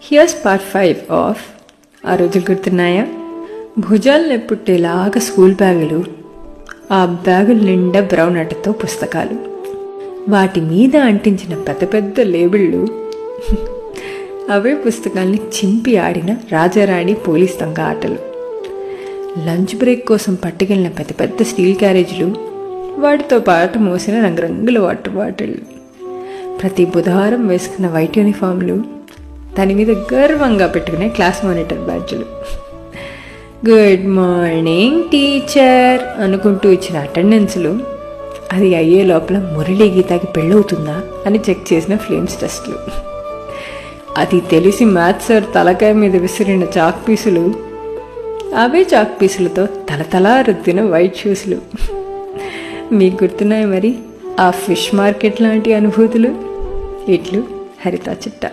Here's part 5 of ఆ రోజులు గుర్తున్నాయా? భుజాలు నెప్పుట్టేలాగా స్కూల్ బ్యాగులు, ఆ బ్యాగుల నిండా బ్రౌన్ అట్టతో పుస్తకాలు, వాటి మీద అంటించిన పెద్ద పెద్ద లేబుళ్ళు, అవే పుస్తకాల్ని చింపి ఆడిన రాజారాణి పోలీస్ దొంగ ఆటలు, లంచ్ బ్రేక్ కోసం పట్టుకెళ్ళిన పెద్ద పెద్ద స్టీల్ క్యారేజీలు, వాటితో పాటు మోసిన రంగురంగుల వాటర్ బాటిళ్ళు, ప్రతి బుధవారం వేసుకున్న వైట్ యూనిఫామ్లు, దాని మీద గర్వంగా పెట్టుకునే క్లాస్ మానిటర్ బ్యాడ్జులు, గుడ్ మార్నింగ్ టీచర్ అనుకుంటూ ఇచ్చిన అటెండెన్స్లు, అది అయ్యే లోపల మురళీ గీతకి పెళ్ళవుతుందా అని చెక్ చేసిన ఫ్లేమ్స్ టెస్ట్లు, అది తెలిసి మ్యాథ్స్ సార్ తలకాయ మీద విసిరిన చాక్ పీసులు, అవే చాక్ పీసులతో తలతలా రుద్దిన వైట్ షూస్లు. మీకు గుర్తున్నాయి మరి ఆ ఫిష్ మార్కెట్ లాంటి అనుభూతులు? ఇట్లు హరిత చిట్టా.